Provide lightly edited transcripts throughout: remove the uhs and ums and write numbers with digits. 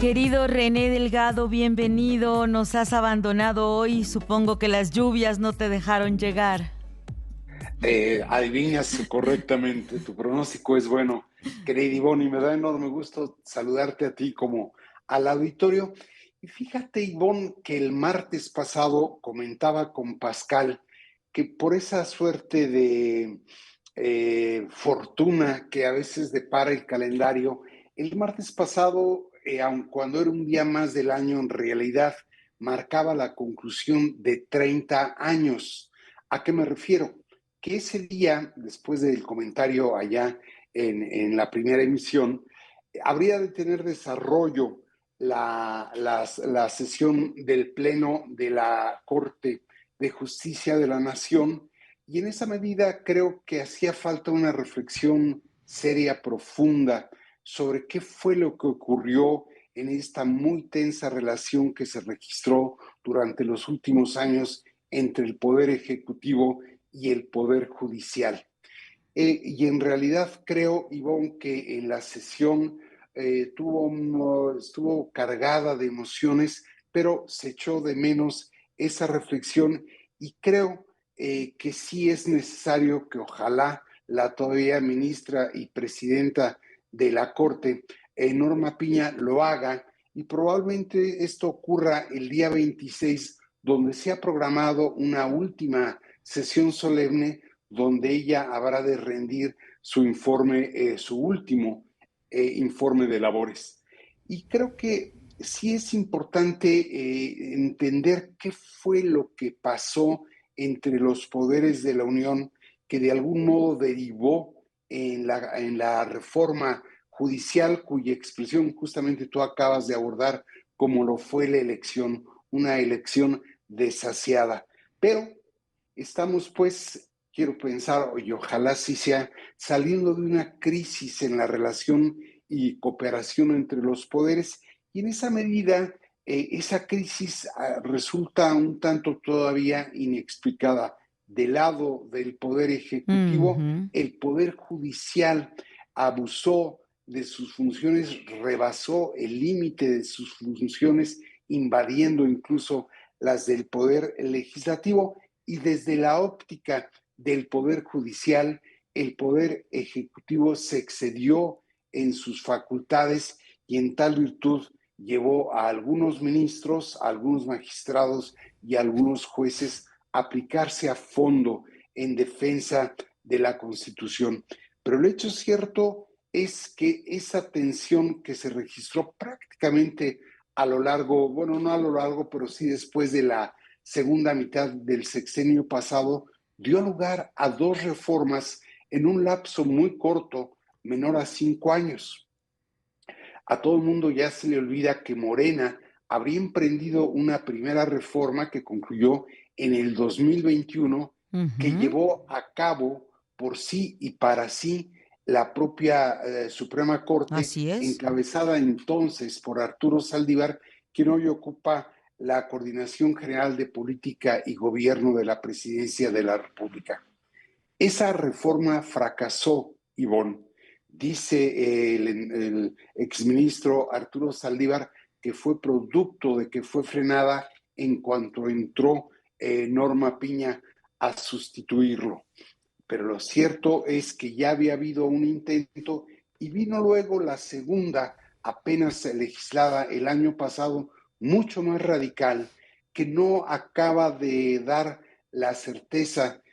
Querido René Delgado, bienvenido. Nos has abandonado hoy. Supongo que las lluvias no te dejaron llegar. Adivinas correctamente, tu pronóstico es bueno, querida Ivonne, y me da enorme gusto saludarte a ti como al auditorio. Y fíjate, Ivonne, que el martes pasado comentaba con Pascal que por esa suerte de fortuna que a veces depara el calendario, el martes pasado, aun cuando era un día más del año, en realidad marcaba la conclusión de 30 años. ¿A qué me refiero? Que ese día, después del comentario allá en la primera emisión, habría de tener desarrollo la sesión del Pleno de la Corte de Justicia de la Nación, y en esa medida creo que hacía falta una reflexión seria, profunda, sobre qué fue lo que ocurrió en esta muy tensa relación que se registró durante los últimos años entre el Poder Ejecutivo y el Poder Judicial. Y en realidad creo, Ivonne, que en la sesión estuvo cargada de emociones, pero se echó de menos esa reflexión y creo que sí es necesario que ojalá la todavía ministra y presidenta de la Corte, Norma Piña, lo haga, y probablemente esto ocurra el día 26, donde se ha programado una última sesión solemne donde ella habrá de rendir su informe, su último informe de labores. Y creo que sí es importante entender qué fue lo que pasó entre los poderes de la Unión que de algún modo derivó en la reforma judicial cuya expresión justamente tú acabas de abordar como lo fue la elección, una elección desasiada. Pero estamos pues, quiero pensar, y ojalá sí sea, saliendo de una crisis en la relación y cooperación entre los poderes, y en esa medida esa crisis resulta un tanto todavía inexplicada. Del lado del Poder Ejecutivo, Ujú. el Poder Judicial abusó de sus funciones, rebasó el límite de sus funciones, invadiendo incluso las del Poder Legislativo, y desde la óptica del Poder Judicial, el Poder Ejecutivo se excedió en sus facultades y en tal virtud llevó a algunos ministros, a algunos magistrados y a algunos jueces a aplicarse a fondo en defensa de la Constitución. Pero el hecho cierto es que esa tensión que se registró prácticamente a lo largo, bueno, no a lo largo, pero sí después de la segunda mitad del sexenio pasado, dio lugar a dos reformas en un lapso muy corto, menor a 5 años. A todo el mundo ya se le olvida que Morena habría emprendido una primera reforma que concluyó en el 2021, que Ujú. llevó a cabo por sí y para sí la propia Suprema Corte, Así es. encabezada entonces por Arturo Saldívar, quien hoy ocupa la Coordinación General de Política y Gobierno de la Presidencia de la República. Esa reforma fracasó, Ivonne. Dice el exministro Arturo Saldívar que fue producto de que fue frenada en cuanto entró Norma Piña a sustituirlo. Pero lo cierto es que ya había habido un intento y vino luego la segunda, apenas legislada el año pasado, mucho más radical, que no acaba de dar la certeza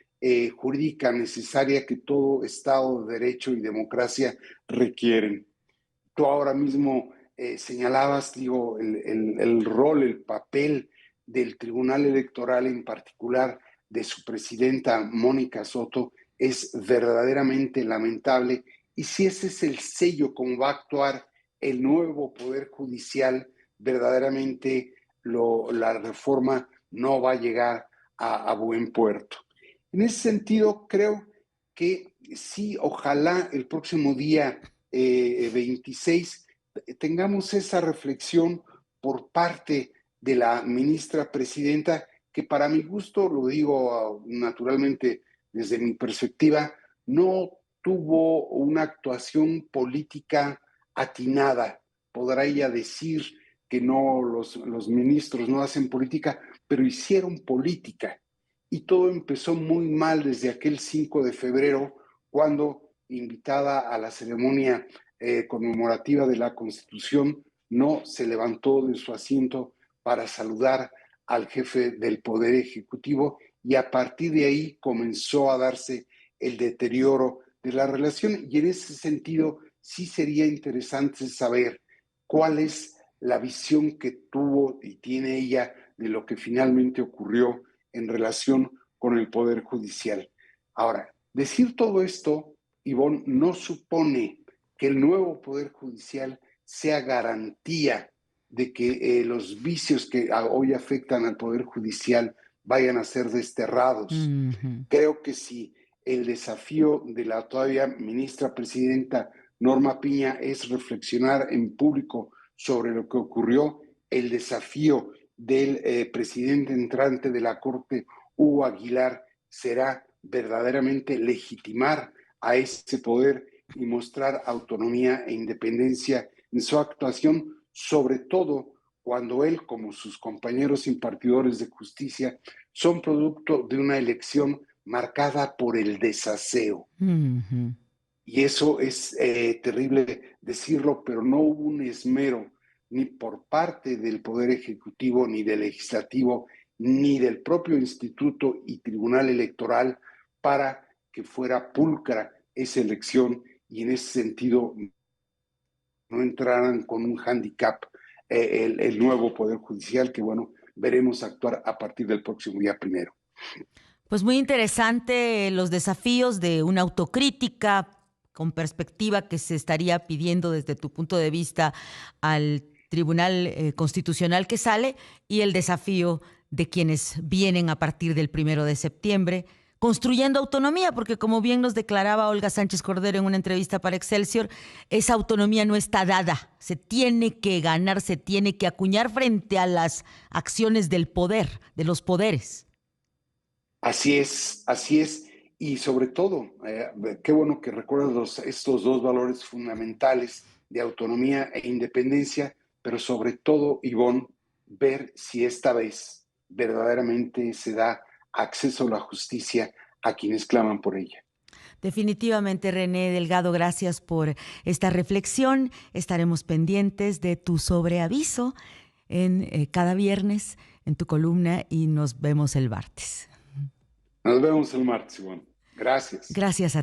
jurídica necesaria que todo Estado de Derecho y democracia requieren. Tú ahora mismo señalabas, digo, el rol, el papel del Tribunal Electoral, en particular de su presidenta Mónica Soto, es verdaderamente lamentable. Y si ese es el sello como va a actuar el nuevo Poder Judicial, verdaderamente la reforma no va a llegar a buen puerto. En ese sentido, creo que sí, ojalá el próximo día 26 tengamos esa reflexión por parte de la ministra presidenta, que para mi gusto, lo digo naturalmente desde mi perspectiva, no tuvo una actuación política atinada. Podrá ella decir que no los ministros no hacen política, pero hicieron política. Y todo empezó muy mal desde aquel 5 de febrero, cuando, invitada a la ceremonia conmemorativa de la Constitución, no se levantó de su asiento para saludar al jefe del Poder Ejecutivo, y a partir de ahí comenzó a darse el deterioro de la relación. Y en ese sentido sí sería interesante saber cuál es la visión que tuvo y tiene ella de lo que finalmente ocurrió en relación con el Poder Judicial. Ahora, decir todo esto, Ivonne, no supone que el nuevo Poder Judicial sea garantía de que los vicios que hoy afectan al Poder Judicial vayan a ser desterrados. Uh-huh. Creo que si el desafío de la todavía ministra presidenta Norma Piña es reflexionar en público sobre lo que ocurrió, el desafío del presidente entrante de la Corte, Hugo Aguilar, será verdaderamente legitimar a ese poder y mostrar autonomía e independencia en su actuación, sobre todo cuando él, como sus compañeros impartidores de justicia, son producto de una elección marcada por el desaseo. Uh-huh. Y eso es terrible decirlo, pero no hubo un esmero ni por parte del Poder Ejecutivo, ni del Legislativo, ni del propio Instituto y Tribunal Electoral para que fuera pulcra esa elección, y en ese sentido no entraran con un hándicap el nuevo Poder Judicial, que bueno, veremos actuar a partir del próximo día 1. Pues muy interesante los desafíos de una autocrítica con perspectiva que se estaría pidiendo desde tu punto de vista al Tribunal Constitucional que sale, y el desafío de quienes vienen a partir del 1 de septiembre, construyendo autonomía, porque como bien nos declaraba Olga Sánchez Cordero en una entrevista para Excelsior, esa autonomía no está dada, se tiene que ganar, se tiene que acuñar frente a las acciones del poder, de los poderes. Así es, y sobre todo, qué bueno que recuerdas estos dos valores fundamentales de autonomía e independencia, pero sobre todo, Ivonne, ver si esta vez verdaderamente se da acceso a la justicia a quienes claman por ella. Definitivamente, René Delgado, gracias por esta reflexión. Estaremos pendientes de tu sobreaviso en cada viernes en tu columna, y nos vemos el martes. Nos vemos el martes, Ivonne. Gracias. Gracias a